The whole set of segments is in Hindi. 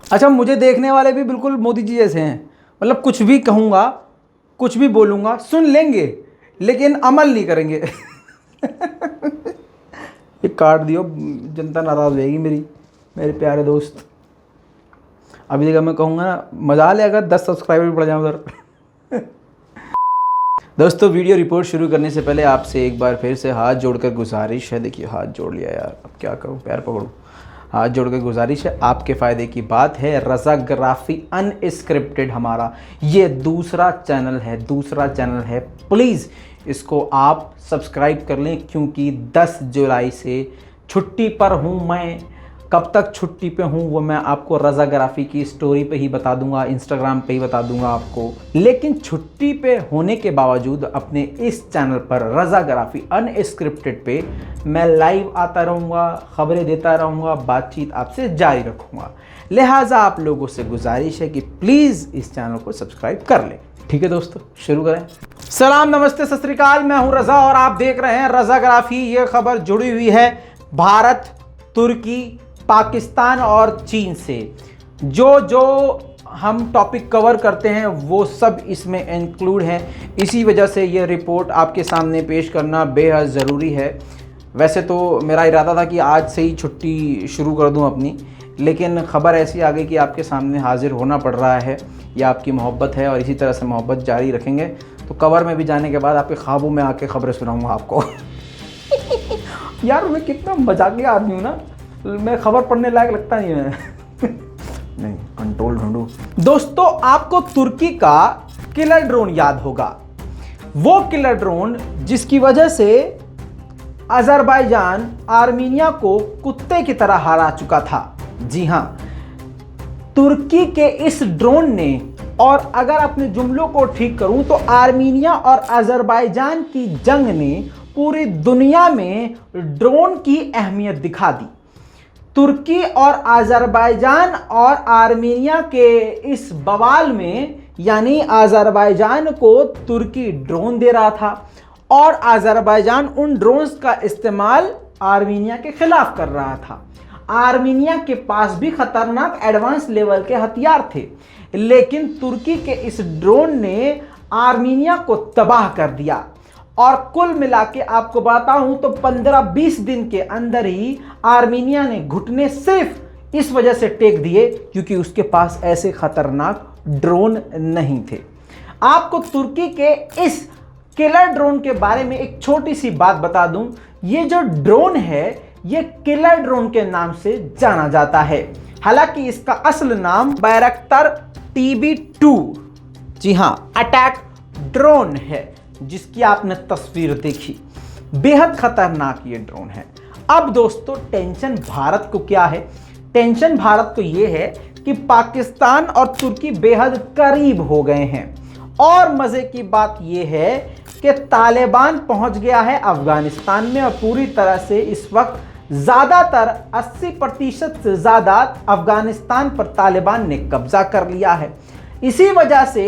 अच्छा, मुझे देखने वाले भी बिल्कुल मोदी जी जैसे हैं, मतलब कुछ भी कहूँगा, कुछ भी बोलूँगा, सुन लेंगे लेकिन अमल नहीं करेंगे। ये काट दियो, जनता नाराज़ हो जाएगी मेरे प्यारे दोस्त। अभी देखा मैं कहूँगा ना, मजा ले अगर 10 सब्सक्राइबर भी बढ़ जाए उधर। दोस्तों, वीडियो रिपोर्ट शुरू करने से पहले आपसे एक बार फिर से हाथ जोड़कर गुजारिश है। देखिए, हाथ जोड़ लिया यार, अब क्या करूँ, पैर पकड़ूँ। हाथ जोड़कर गुजारिश है, आपके फ़ायदे की बात है। रज़ाग्राफ़ी अनस्क्रिप्टेड हमारा ये दूसरा चैनल है। प्लीज़ इसको आप सब्सक्राइब कर लें, क्योंकि 10 जुलाई से छुट्टी पर हूँ मैं। कब तक छुट्टी पे हूँ वो मैं आपको रज़ाग्राफ़ी की स्टोरी पे ही बता दूंगा, इंस्टाग्राम पे ही बता दूंगा आपको। लेकिन छुट्टी पे होने के बावजूद अपने इस चैनल पर रज़ाग्राफ़ी अनस्क्रिप्टेड पे मैं लाइव आता रहूँगा, खबरें देता रहूँगा, बातचीत आपसे जारी रखूँगा। लिहाजा आप लोगों से गुजारिश है कि प्लीज़ इस चैनल को सब्सक्राइब कर लें। ठीक है दोस्तों, शुरू करें। सलाम, नमस्ते, सत श्री अकाल। मैं हूँ रज़ा और आप देख रहे हैं रज़ाग्राफ़ी। ये खबर जुड़ी हुई है भारत, तुर्की, पाकिस्तान और चीन से। जो हम टॉपिक कवर करते हैं वो सब इसमें इंक्लूड है। इसी वजह से ये रिपोर्ट आपके सामने पेश करना बेहद ज़रूरी है। वैसे तो मेरा इरादा था कि आज से ही छुट्टी शुरू कर दूं अपनी, लेकिन ख़बर ऐसी आ गई कि आपके सामने हाजिर होना पड़ रहा है। यह आपकी मोहब्बत है और इसी तरह से मोहब्बत जारी रखेंगे। तो कवर में भी जाने के बाद आपके ख्वाबों में आके खबरें सुनाऊँगा आपको। यार, मैं कितना मजाकिया आदमी हूँ ना, मैं खबर पढ़ने लायक लगता नहीं है। नहीं, कंट्रोल ढूंढूं। दोस्तों, आपको तुर्की का किलर ड्रोन याद होगा। वो किलर ड्रोन जिसकी वजह से अजरबैजान आर्मीनिया को कुत्ते की तरह हरा चुका था। जी हां, तुर्की के इस ड्रोन ने, और अगर अपने जुमलों को ठीक करूं तो आर्मीनिया और अजरबैजान की जंग ने पूरी दुनिया में ड्रोन की अहमियत दिखा दी। तुर्की और अजरबैजान और आर्मीनिया के इस बवाल में, यानी अजरबैजान को तुर्की ड्रोन दे रहा था और अजरबैजान उन ड्रोन्स का इस्तेमाल आर्मीनिया के खिलाफ कर रहा था। आर्मीनिया के पास भी खतरनाक एडवांस लेवल के हथियार थे, लेकिन तुर्की के इस ड्रोन ने आर्मीनिया को तबाह कर दिया। और कुल मिला के आपको बताऊं तो 15-20 दिन के अंदर ही आर्मीनिया ने घुटने सिर्फ इस वजह से टेक दिए क्योंकि उसके पास ऐसे खतरनाक ड्रोन नहीं थे। आपको तुर्की के इस किलर ड्रोन के बारे में एक छोटी सी बात बता दूं। ये जो ड्रोन है ये किलर ड्रोन के नाम से जाना जाता है। हालांकि इसका असल नाम बैरक्टर TB2, जी हां, अटैक ड्रोन है, जिसकी आपने तस्वीर देखी। बेहद खतरनाक ये ड्रोन है। अब दोस्तों, टेंशन भारत को क्या है? टेंशन भारत को ये है कि पाकिस्तान और तुर्की बेहद करीब हो गए हैं। और मजे की बात ये है कि तालिबान पहुंच गया है अफगानिस्तान में और पूरी तरह से इस वक्त ज्यादातर 80% से ज्यादा अफगानिस्तान पर तालिबान ने कब्जा कर लिया है। इसी वजह से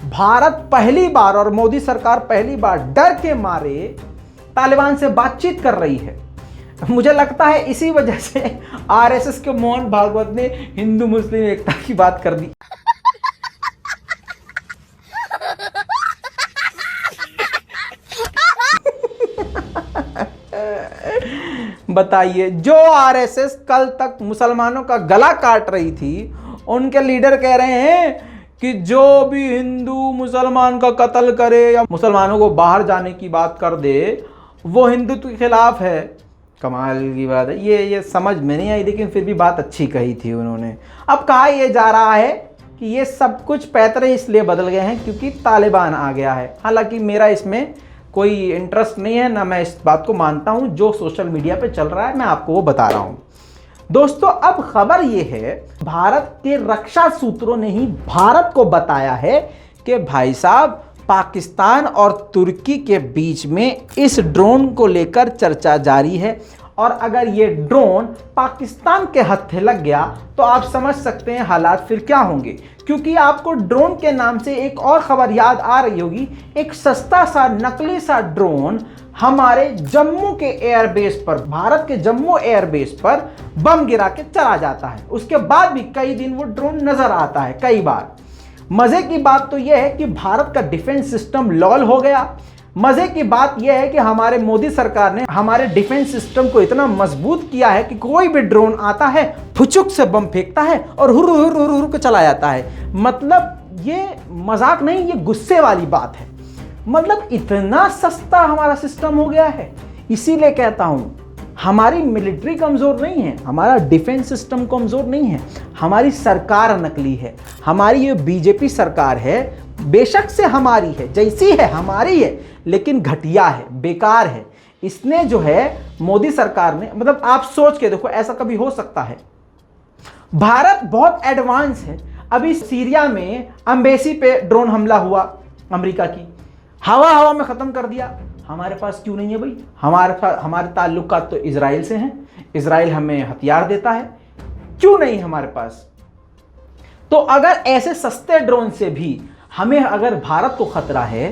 भारत पहली बार और मोदी सरकार पहली बार डर के मारे तालिबान से बातचीत कर रही है। मुझे लगता है इसी वजह से RSS के मोहन भागवत ने हिंदू मुस्लिम एकता की बात कर दी। बताइए, जो RSS कल तक मुसलमानों का गला काट रही थी, उनके लीडर कह रहे हैं कि जो भी हिंदू मुसलमान का कत्ल करे या मुसलमानों को बाहर जाने की बात कर दे वो हिंदुत्व के खिलाफ है। कमाल की बात है। ये समझ में नहीं आई, लेकिन फिर भी बात अच्छी कही थी उन्होंने। अब कहा यह जा रहा है कि ये सब कुछ पैतरे इसलिए बदल गए हैं क्योंकि तालिबान आ गया है। हालांकि मेरा इसमें कोई इंटरेस्ट नहीं है, ना मैं इस बात को मानता हूं। जो सोशल मीडिया पे चल रहा है मैं आपको वो बता रहा हूं। दोस्तों, अब खबर यह है, भारत के रक्षा सूत्रों ने ही भारत को बताया है कि भाई साहब, पाकिस्तान और तुर्की के बीच में इस ड्रोन को लेकर चर्चा जारी है। और अगर ये ड्रोन पाकिस्तान के हत्थे लग गया तो आप समझ सकते हैं हालात फिर क्या होंगे। क्योंकि आपको ड्रोन के नाम से एक और खबर याद आ रही होगी। एक सस्ता सा नकली सा ड्रोन हमारे जम्मू के एयरबेस पर, भारत के जम्मू एयरबेस पर बम गिरा के चला जाता है। उसके बाद भी कई दिन वो ड्रोन नजर आता है, कई बार। मजे की बात तो यह है कि भारत का डिफेंस सिस्टम लॉल हो गया। मजे की बात यह है कि हमारे मोदी सरकार ने हमारे डिफेंस सिस्टम को इतना मजबूत किया है कि कोई भी ड्रोन आता है, फुचुक से बम फेंकता है और हुर हुर हुर हुर के चला जाता है। मतलब ये मजाक नहीं, ये गुस्से वाली बात है। मतलब इतना सस्ता हमारा सिस्टम हो गया है। इसीलिए कहता हूं, हमारी मिलिट्री कमजोर नहीं है, हमारा डिफेंस सिस्टम कमजोर नहीं है, हमारी सरकार नकली है। हमारी ये बीजेपी सरकार है, बेशक से हमारी है, जैसी है हमारी है, लेकिन घटिया है, बेकार है। इसने जो है मोदी सरकार ने, मतलब आप सोच के देखो, ऐसा कभी हो सकता है? भारत बहुत एडवांस है। अभी सीरिया में एम्बेसी पे ड्रोन हमला हुआ अमेरिका की, हवा में खत्म कर दिया। हमारे पास क्यों नहीं है भाई? हमारे ताल्लुकात तो इजराइल से हैं, इजराइल हमें हथियार देता है, क्यों नहीं हमारे पास? तो अगर ऐसे सस्ते ड्रोन से भी हमें, अगर भारत को खतरा है,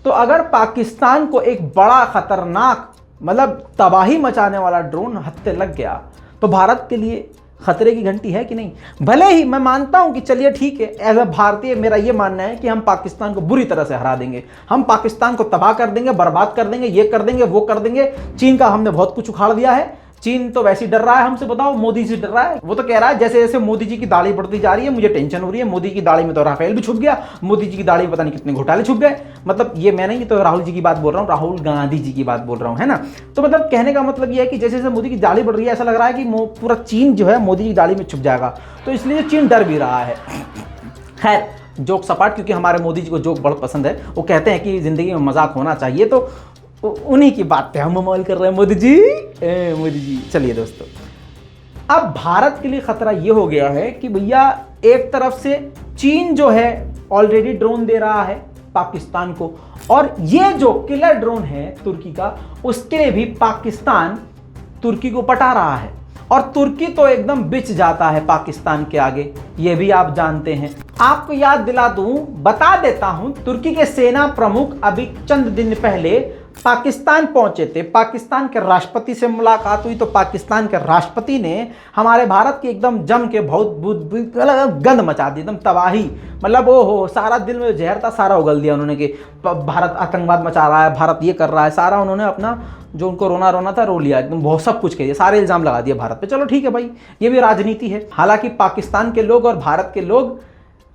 तो अगर पाकिस्तान को एक बड़ा खतरनाक, मतलब तबाही मचाने वाला ड्रोन हत्थे लग गया, तो भारत के लिए खतरे की घंटी है कि नहीं? भले ही मैं मानता हूं कि चलिए ठीक है, एज अ भारतीय मेरा यह मानना है कि हम पाकिस्तान को बुरी तरह से हरा देंगे, हम पाकिस्तान को तबाह कर देंगे, बर्बाद कर देंगे, ये कर देंगे, वो कर देंगे। चीन का हमने बहुत कुछ उखाड़ दिया है। चीन तो वैसे ही डर रहा है हमसे, बताओ, मोदी से डर रहा है। वो तो कह रहा है जैसे जैसे मोदी जी की दाढ़ी बढ़ती जा रही है मुझे टेंशन हो रही है, मोदी की दाढ़ी में तो राफेल भी छुप गया, मोदी जी की दाढ़ी में पता नहीं कितने घोटाले छुप गए। मतलब ये मैं नहीं, ये तो राहुल जी की बात बोल रहा हूँ, राहुल गांधी जी की बात बोल रहा हूँ, है ना। तो मतलब कहने का मतलब ये है कि जैसे जैसे मोदी की दाढ़ी बढ़ रही है, ऐसा लग रहा है कि पूरा चीन जो है मोदी की दाढ़ी में छुप जाएगा। तो इसलिए चीन डर भी रहा है। खैर, जोक सपाट, क्योंकि हमारे मोदी जी को जोक बहुत पसंद है। वो कहते हैं कि जिंदगी में मजाक होना चाहिए, तो उन्हीं की बात पे हम अमल कर रहे हैं। मोदी जी। चलिए दोस्तों, अब भारत के लिए खतरा ये हो गया है कि भैया एक तरफ से चीन जो है ऑलरेडी ड्रोन दे रहा है पाकिस्तान को, और ये जो किलर ड्रोन है तुर्की का, उसके लिए भी पाकिस्तान तुर्की को पटा रहा है। और तुर्की तो एकदम बिछ जाता है पाकिस्तान के आगे, ये भी आप जानते हैं। आपको याद दिला दूं, बता देता हूं, तुर्की के सेना प्रमुख अभी चंद दिन पहले पाकिस्तान पहुंचे थे। पाकिस्तान के राष्ट्रपति से मुलाकात हुई, तो पाकिस्तान के राष्ट्रपति ने हमारे भारत की एकदम जम के बहुत गंद मचा दी, एकदम तबाही। मतलब ओहो, सारा दिल में जहर था सारा उगल दिया उन्होंने कि भारत आतंकवाद मचा रहा है, भारत ये कर रहा है, सारा उन्होंने अपना जो उनको रोना था रो लिया, एकदम बहुत सब कुछ कह दिया, सारे इल्जाम लगा दिए भारत पे। चलो ठीक है भाई, ये भी राजनीति है। हालांकि पाकिस्तान के लोग और भारत के लोग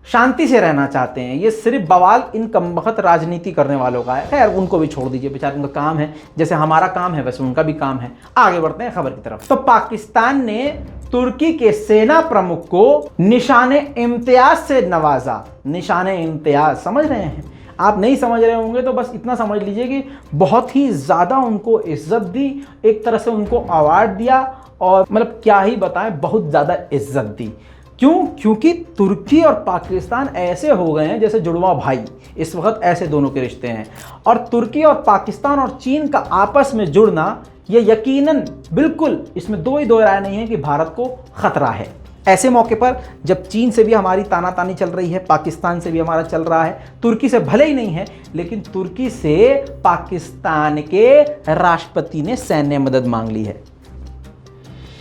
शांति से रहना चाहते हैं, ये सिर्फ बवाल इन कमबख्त राजनीति करने वालों का है। खैर, उनको भी छोड़ दीजिए, बेचारे, उनका काम है, जैसे हमारा काम है वैसे उनका भी काम है। आगे बढ़ते हैं खबर की तरफ। तो पाकिस्तान ने तुर्की के सेना प्रमुख को निशाने इम्तियाज से नवाजा। निशाने इम्तियाज समझ रहे हैं? आप नहीं समझ रहे होंगे तो बस इतना समझ लीजिए कि बहुत ही ज़्यादा उनको इज्जत दी, एक तरह से उनको अवार्ड दिया, और मतलब क्या ही बताएं, बहुत ज़्यादा इज्जत दी। क्यों? क्योंकि तुर्की और पाकिस्तान ऐसे हो गए हैं जैसे जुड़वा भाई, इस वक्त ऐसे दोनों के रिश्ते हैं। और तुर्की और पाकिस्तान और चीन का आपस में जुड़ना, ये यकीनन बिल्कुल, इसमें दो राय नहीं है कि भारत को खतरा है। ऐसे मौके पर जब चीन से भी हमारी तानातानी चल रही है, पाकिस्तान से भी हमारा चल रहा है, तुर्की से भले ही नहीं है, लेकिन तुर्की से पाकिस्तान के राष्ट्रपति ने सैन्य मदद मांग ली है।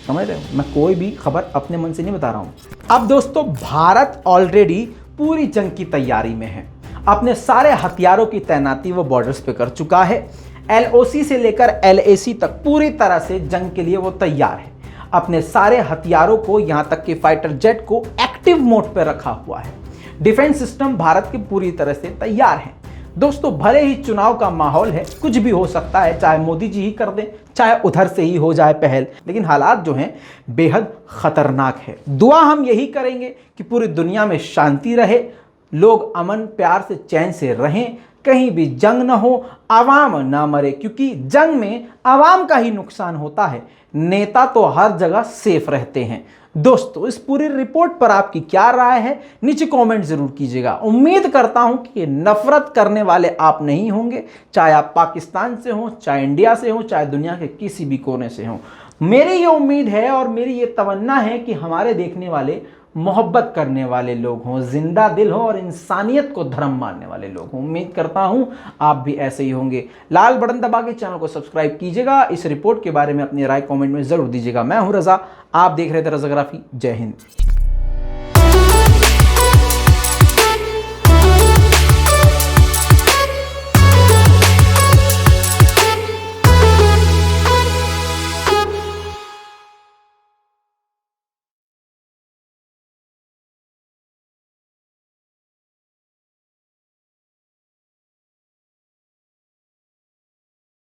समझ रहे हो? मैं कोई भी खबर अपने मन से नहीं बता रहा हूं। अब दोस्तों, भारत ऑलरेडी पूरी जंग की तैयारी में है। अपने सारे हथियारों की तैनाती वो बॉर्डर्स पे कर चुका है। LOC से लेकर LAC तक पूरी तरह से जंग के लिए वो तैयार है। अपने सारे हथियारों को, यहां तक कि फाइटर जेट को एक्टिव मोड पर रखा हुआ है। डिफेंस सिस्टम भारत के पूरी तरह से तैयार है। दोस्तों, भले ही चुनाव का माहौल है, कुछ भी हो सकता है, चाहे मोदी जी ही कर दें, चाहे उधर से ही हो जाए पहल, लेकिन हालात जो हैं बेहद खतरनाक है। दुआ हम यही करेंगे कि पूरी दुनिया में शांति रहे, लोग अमन प्यार से चैन से रहें, कहीं भी जंग ना हो, आवाम ना मरे, क्योंकि जंग में आवाम का ही नुकसान होता है, नेता तो हर जगह सेफ रहते हैं। दोस्तों, इस पूरी रिपोर्ट पर आपकी क्या राय है, नीचे कमेंट जरूर कीजिएगा। उम्मीद करता हूं कि नफरत करने वाले आप नहीं होंगे, चाहे आप पाकिस्तान से हो, चाहे इंडिया से हो, चाहे दुनिया के किसी भी कोने से हो। मेरी ये उम्मीद है और मेरी ये तमन्ना है कि हमारे देखने वाले मोहब्बत करने वाले लोग हों, जिंदा दिल हो और इंसानियत को धर्म मानने वाले लोग हों। उम्मीद करता हूं आप भी ऐसे ही होंगे। लाल बटन दबा के चैनल को सब्सक्राइब कीजिएगा। इस रिपोर्ट के बारे में अपनी राय कमेंट में जरूर दीजिएगा। मैं हूं रजा, आप देख रहे थे रजाग्राफी। जय हिंद।